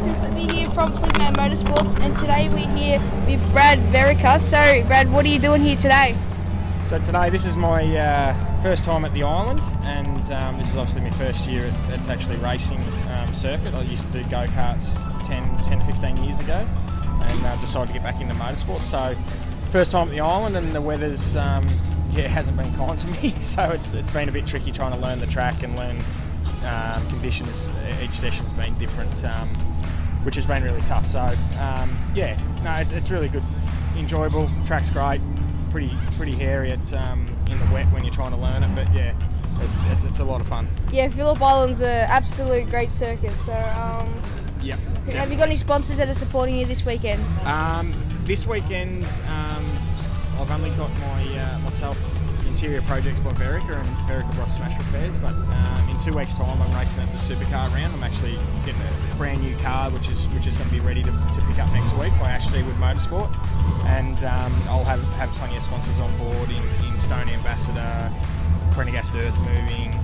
Ayrton Flippy here from Flipman Motorsports, and today we're here with Brad Vereker. So, Brad, what are you doing here today? So today, this is my first time at the island, and this is obviously my first year at actually racing circuit. I used to do go-karts 10-15 years ago, and decided to get back into motorsport. So, first time at the island, and the weather's hasn't been kind to me. So it's been a bit tricky trying to learn the track and learn conditions. Each session's been different, which has been really tough. So it's really good, enjoyable. Track's great, pretty hairy in the wet when you're trying to learn it, but yeah, it's a lot of fun. Yeah, Phillip Island's an absolute great circuit. So yeah. Have you got any sponsors that are supporting you this weekend? This weekend, I've only got myself interior projects by Vereker, and Vereker brought Smash Repairs, but in 2 weeks' time I'm racing at the supercar round. I'm actually getting a brand new car which is going to be ready to pick up next week by Ashley with Motorsport, and I'll have plenty of sponsors on board in Stony Ambassador, Prendergast Earth Moving,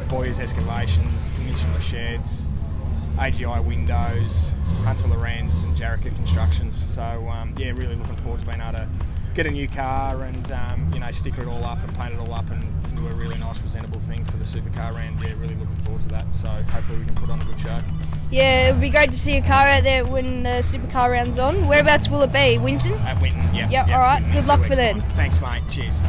Boyers Excavations, Peninsula Sheds, AGI Windows, Hunter Lorenz and Jarraka Constructions. So really looking forward to being able to get a new car and sticker it all up and paint it all up and do a really nice presentable thing for the supercar round. Yeah, really looking forward to that. So hopefully we can put on a good show. Yeah, it would be great to see a car out there when the supercar round's on. Whereabouts will it be? Winton? At Winton, yeah. Yep, all right. Good luck for then. Thanks, mate. Cheers.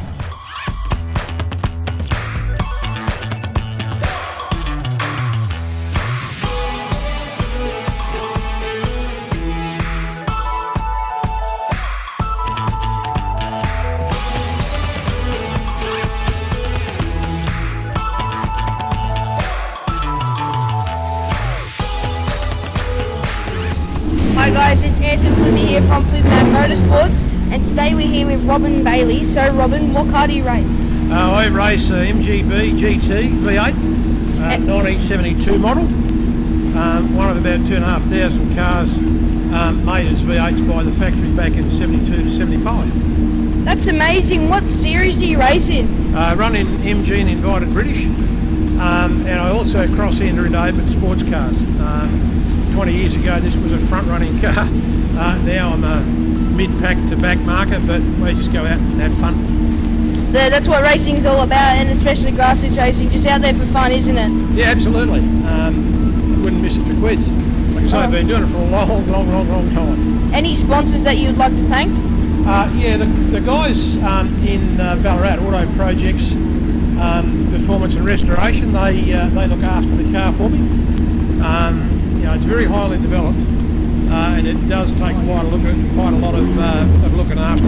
Hi guys, it's Ayrton Flippy here from Flipman Motorsports, and today we're here with Robin Bailey. So Robin, what car do you race? I race MGB GT V8, 1972 model. One of about 2,500 cars made as V8s by the factory back in 72 to 75. That's amazing. What series do you race in? Run in MG and Invited British, and I also cross Andrew David sports cars. 20 years ago this was a front-running car. Now I'm a mid-pack to back marker, but we just go out and have fun. That's what racing's all about, and especially grassroots racing, just out there for fun, isn't it? Yeah, absolutely. Wouldn't miss it for quids. Like I say, I've been doing it for a long time. Any sponsors that you would like to thank? The guys in Ballarat, Auto Projects, Performance and Restoration, they look after the car for me. It's very highly developed, and it does take quite a lot of looking after.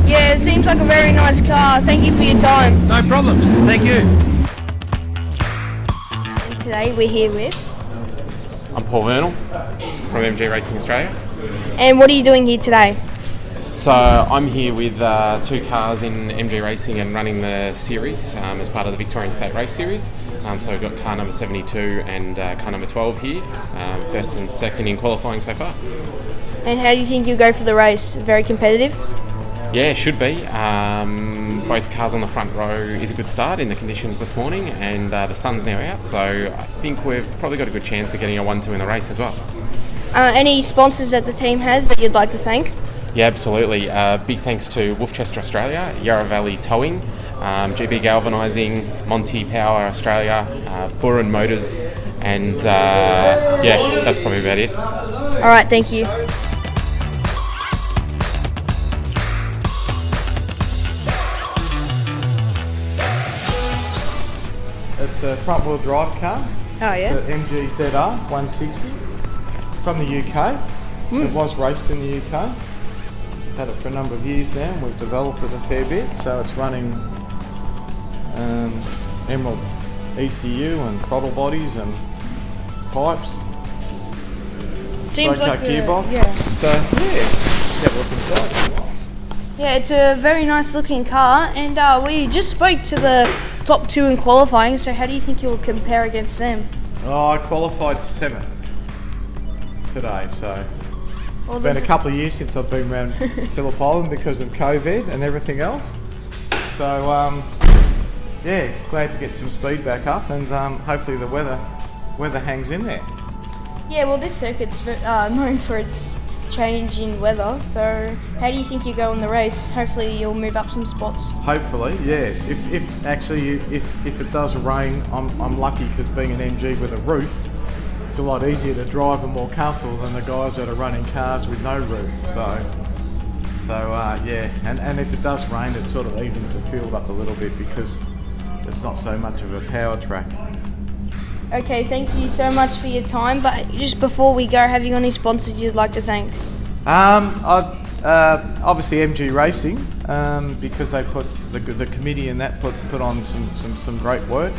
Yeah, it seems like a very nice car. Thank you for your time. No problems. Thank you. And today we're here with... I'm Paul Vernal from MG Racing Australia. And what are you doing here today? So I'm here with 2 cars in MG Racing and running the series as part of the Victorian State Race Series. So we've got car number 72 and car number 12 here, first and second in qualifying so far. And how do you think you'll go for the race? Very competitive? Yeah, it should be. Both cars on the front row is a good start in the conditions this morning, and the sun's now out, so I think we've probably got a good chance of getting a 1-2 in the race as well. Any sponsors that the team has that you'd like to thank? Yeah, absolutely. Big thanks to Wolfchester Australia, Yarra Valley Towing, GB Galvanising, Monty Power Australia, Burren Motors, and that's probably about it. All right, thank you. It's a front-wheel drive car. Oh yeah. It's an MG ZR 160 from the UK. It was raced in the UK. Had it for a number of years now, and we've developed it a fair bit. So it's running Emerald ECU and throttle bodies and pipes. Seems like a gearbox. Yeah. So yeah, look inside. Yeah, it's a very nice looking car, and we just spoke to the top 2 in qualifying. So how do you think you'll compare against them? I qualified 7th today, so. It's been a couple of years since I've been around Phillip Island because of COVID and everything else. So, glad to get some speed back up, and hopefully the weather hangs in there. Yeah, well, this circuit's known for its change in weather. So, how do you think you go in the race? Hopefully, you'll move up some spots. Hopefully, yes. If it does rain, I'm lucky because being an MG with a roof, it's a lot easier to drive and more comfortable than the guys that are running cars with no roof. Yeah, and if it does rain, it sort of evens the field up a little bit because it's not so much of a power track. Okay, thank you so much for your time. But just before we go, have you got any sponsors you'd like to thank? Obviously MG Racing, because they put the committee and that put on some great work.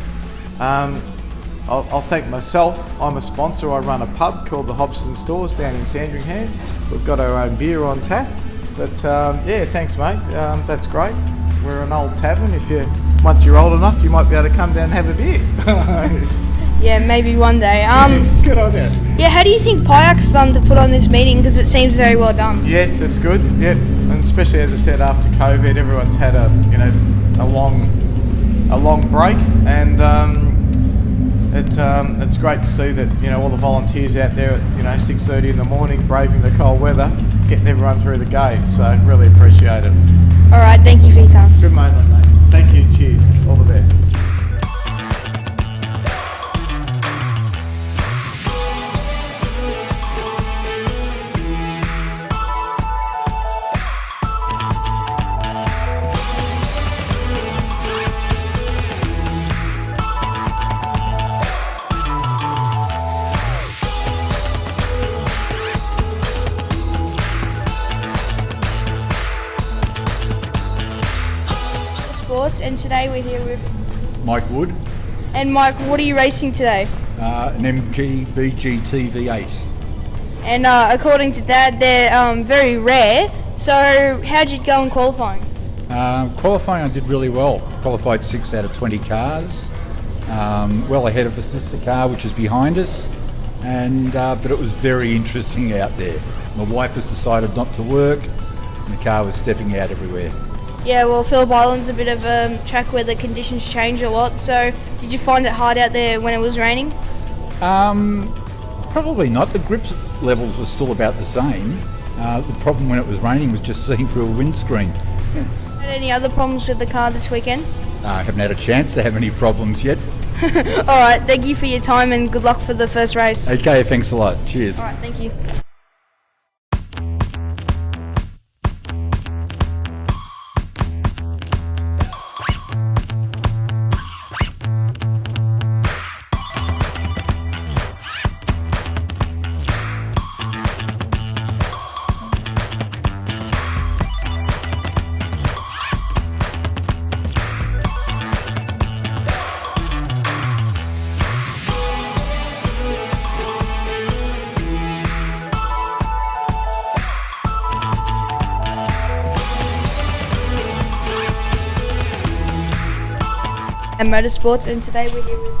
I'll thank myself. I'm a sponsor. I run a pub called the Hobson Stores down in Sandringham. We've got our own beer on tap. But yeah, thanks, mate. That's great. We're an old tavern. Once you're old enough, you might be able to come down and have a beer. Yeah, maybe one day. Good on that. Yeah, how do you think PIARC's done to put on this meeting? Because it seems very well done. Yes, it's good. Yep, and especially as I said, after COVID, everyone's had a long break, and it's great to see that all the volunteers out there at 6:30 in the morning, braving the cold weather, getting everyone through the gate. So really appreciate it. All right, thank you for your time. Good moment, mate. Thank you. Cheers. All the best. And today we're here with Mike Wood, and Mike, what are you racing today? an MG BGT V8. And according to Dad, they're very rare. So how'd you go in qualifying? Qualifying, I did really well. Qualified 6 out of 20 cars, well ahead of a sister car which is behind us. But it was very interesting out there. The wipers decided not to work, and the car was stepping out everywhere. Yeah, well, Phillip Island's a bit of a track where the conditions change a lot. So, did you find it hard out there when it was raining? Probably not. The grip levels were still about the same. The problem when it was raining was just seeing through a windscreen. Had any other problems with the car this weekend? I haven't had a chance to have any problems yet. All right, thank you for your time and good luck for the first race. Okay, thanks a lot. Cheers. All right, thank you. And Motorsports, and today we're here with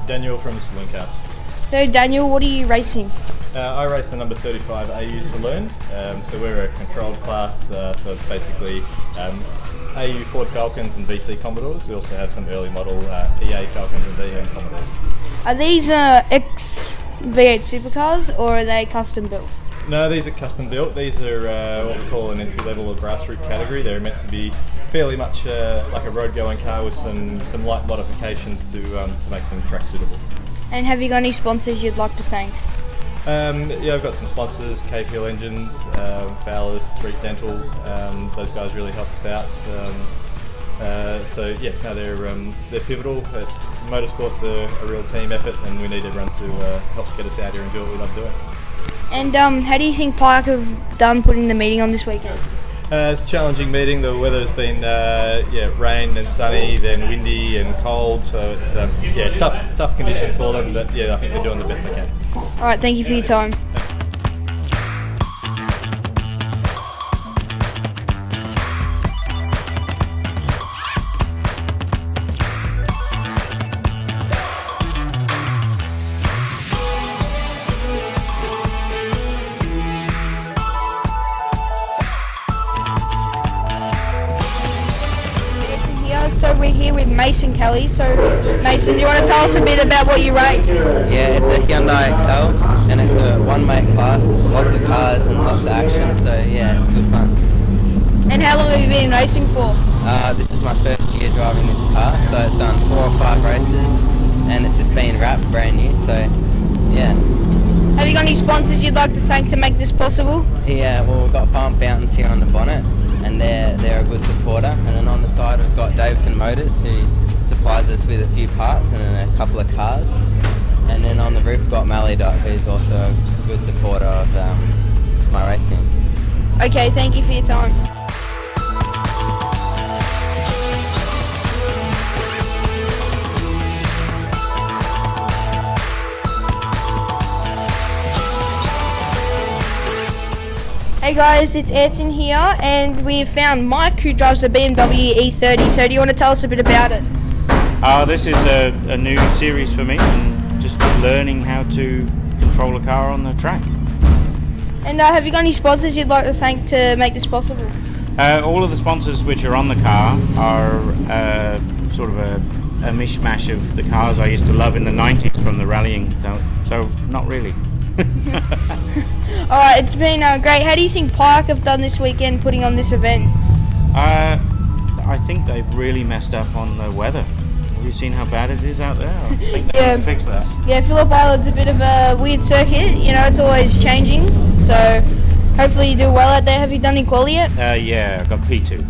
Daniel from the Saloon Cars. So Daniel, what are you racing? I race the number 35 AU Saloon, so we're a controlled class, so it's basically AU Ford Falcons and VT Commodores. We also have some early model EA Falcons and VM Commodores. Are these ex V8 supercars or are they custom built? No, these are custom built. These are what we call an entry level or grassroots category. They're meant to be fairly much like a road going car with some light modifications to make them track suitable. And have you got any sponsors you'd like to thank? Yeah, I've got some sponsors, KPL Engines, Fowler's, Street Dental. Those guys really help us out. They're pivotal. Motorsport's a real team effort, and we need everyone to help get us out here and do what we love doing. And how do you think PIARC have done putting the meeting on this weekend? It's a challenging meeting. The weather's been rain and sunny, then windy and cold, so it's tough conditions for them. But I think they're doing the best they can. All right, thank you for your time. So we're here with Mason Kelly. So, Mason, do you want to tell us a bit about what you race? Yeah, it's a Hyundai XL, and it's a one-mate class, lots of cars and lots of action, so yeah, it's good fun. And how long have you been racing for? This is my first year driving this car, so it's done 4 or 5 races, and it's just been wrapped brand new, so yeah. Have you got any sponsors you'd like to thank to make this possible? Yeah, well, we've got Farm Fountains here on the bonnet, and they're a good supporter, and then on the side we've got Davison Motors, who supplies us with a few parts and then a couple of cars, and then on the roof we've got Mally.com, who's also a good supporter of my racing. Okay, thank you for your time. Hey guys, it's Ayrton here, and we've found Mike, who drives the BMW E30. So do you want to tell us a bit about it? This is a new series for me, and just learning how to control a car on the track. And have you got any sponsors you'd like to thank to make this possible? All of the sponsors which are on the car are sort of a mishmash of the cars I used to love in the 90s from the rallying, so not really. Alright, it's been great. How do you think PIARC have done this weekend putting on this event? I think they've really messed up on the weather. Have you seen how bad it is out there? I think they need to fix that. Yeah, Phillip Island's a bit of a weird circuit. You know, it's always changing. So hopefully you do well out there. Have you done any quali yet? Yeah, I got P2.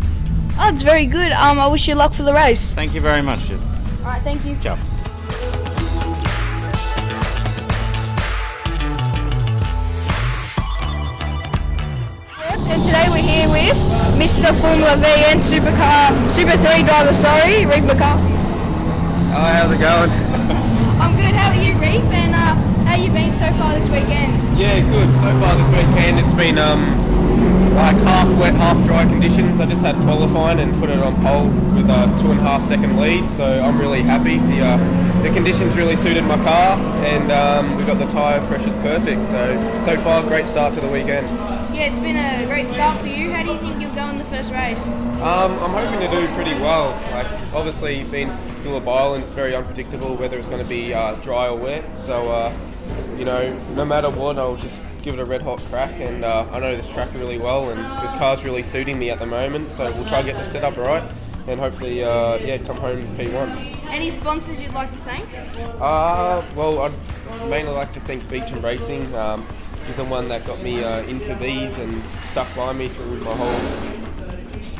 Oh, it's very good. I wish you luck for the race. Thank you very much, Jim. Alright, thank you. Ciao. And today we're here with Mr. Formula V and Super 3 driver, Reef McCarthy. Oh, how's it going? I'm good, how are you, Reef? And how you been so far this weekend? Yeah, good. So far this weekend it's been like half wet, half dry conditions. I just had qualifying and put it on pole with a 2.5 second lead, so I'm really happy. The conditions really suited my car, and we got the tyre pressures perfect, so far great start to the weekend. Yeah, it's been a great start for you. How do you think you'll go in the first race? I'm hoping to do pretty well. Like, obviously being Phillip Island, it's very unpredictable whether it's going to be dry or wet, so you know, no matter what, I'll just give it a red hot crack, and I know this track really well, and the car's really suiting me at the moment, so we'll try to get the setup right and hopefully come home P1. Any sponsors you'd like to thank? Well, I'd mainly like to thank Beecham Racing. He's the one that got me into these and stuck by me through my whole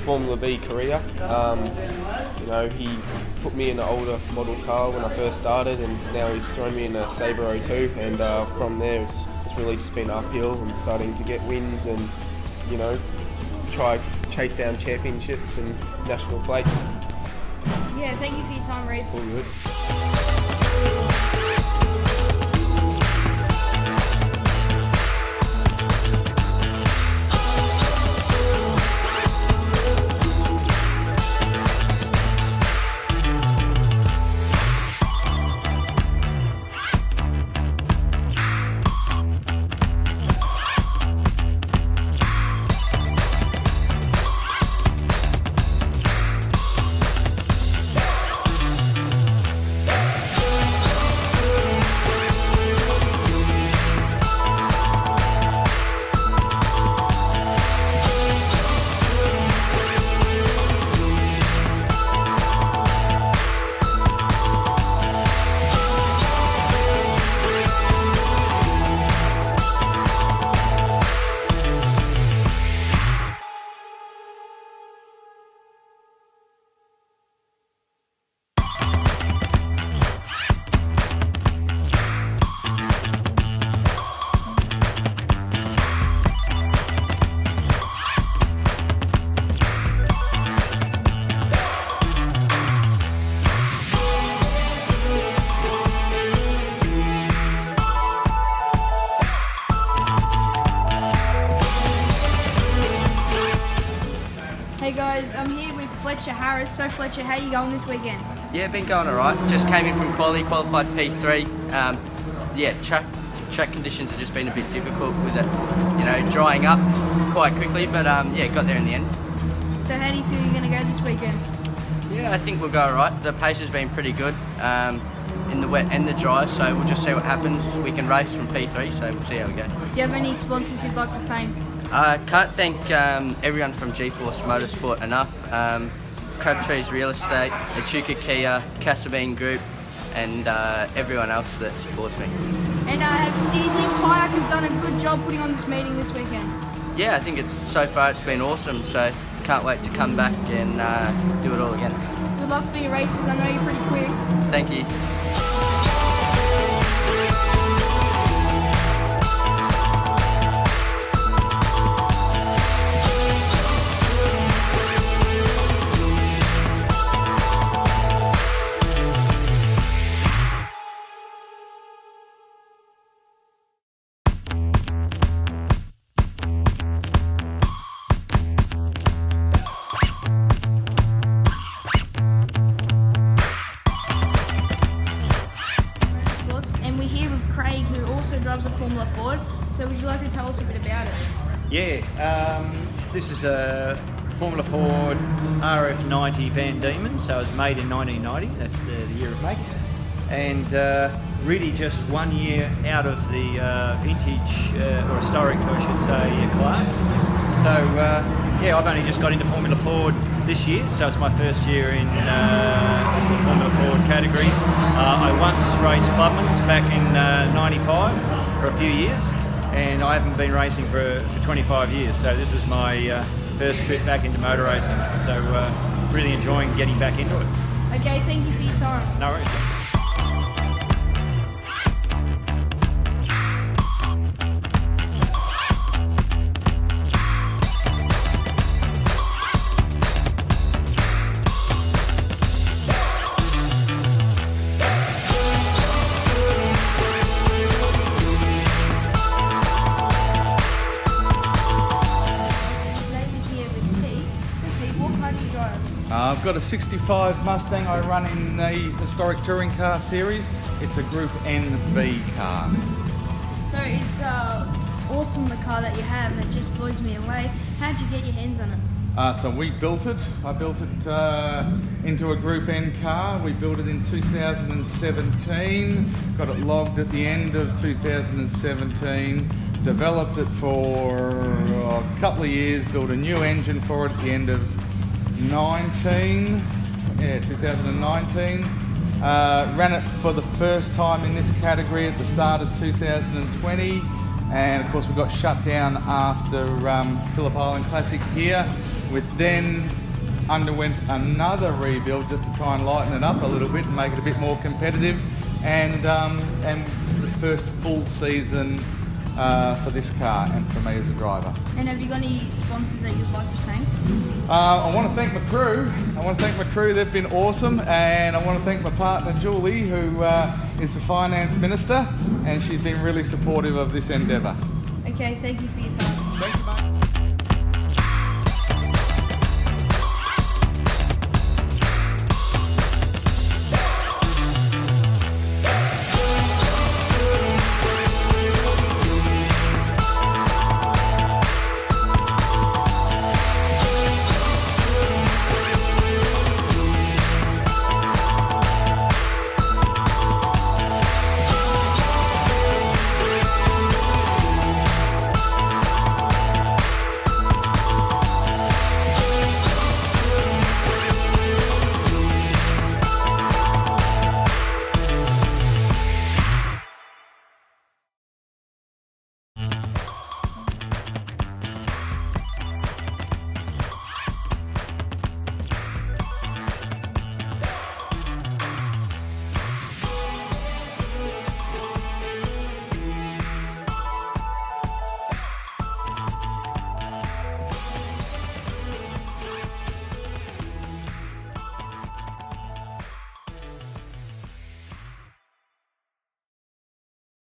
Formula V career. You know, he put me in an older model car when I first started, and now he's thrown me in a Sabre 02, and from there it's really just been uphill and starting to get wins and, you know, try chase down championships and national plates. Yeah, thank you for your time, Reef. All good. Hey guys, I'm here with Fletcher Harris. So Fletcher, how are you going this weekend? Yeah, been going alright. Just came in from qualified P3. Track conditions have just been a bit difficult with it, you know, drying up quite quickly, but got there in the end. So how do you feel you're going to go this weekend? Yeah, I think we'll go alright. The pace has been pretty good in the wet and the dry, so we'll just see what happens. We can race from P3, so we'll see how we go. Do you have any sponsors you'd like to thank? I can't thank everyone from G-Force Motorsport enough. Crabtree's Real Estate, Echuca Kia, Casabine Group, and everyone else that supports me. And do you think PIARC have done a good job putting on this meeting this weekend? Yeah, I think so far it's been awesome, so can't wait to come back and do it all again. Good luck for your races, I know you're pretty quick. Thank you. Formula Ford. So would you like to tell us a bit about it? Yeah, this is a Formula Ford RF90 Van Diemen, so it was made in 1990, that's the year of make, and really just 1 year out of the vintage, or historic I should say, class. So yeah, I've only just got into Formula Ford this year, so it's my first year in the Formula Ford category. I once raced Clubman's back in 95 for a few years, and I haven't been racing for 25 years, so this is my first trip back into motor racing, so really enjoying getting back into it. Okay, thank you for your time. No worries. I've got a 65 Mustang I run in the historic touring car series. It's a Group NB car. So it's awesome, the car that you have, and it just blows me away. How'd you get your hands on it? So we built it. I built it into a Group N car. We built it in 2017. Got it logged at the end of 2017. Developed it for a couple of years. Built a new engine for it at the end of 2019. Ran it for the first time in this category at the start of 2020, and of course we got shut down after Phillip Island Classic here. We then underwent another rebuild just to try and lighten it up a little bit and make it a bit more competitive, and this is the first full season for this car and for me as a driver. And have you got any sponsors that you'd like to thank? I want to thank my crew. They've been awesome, and I want to thank my partner Julie, who is the finance minister, and she's been really supportive of this endeavour. Okay, thank you for your time.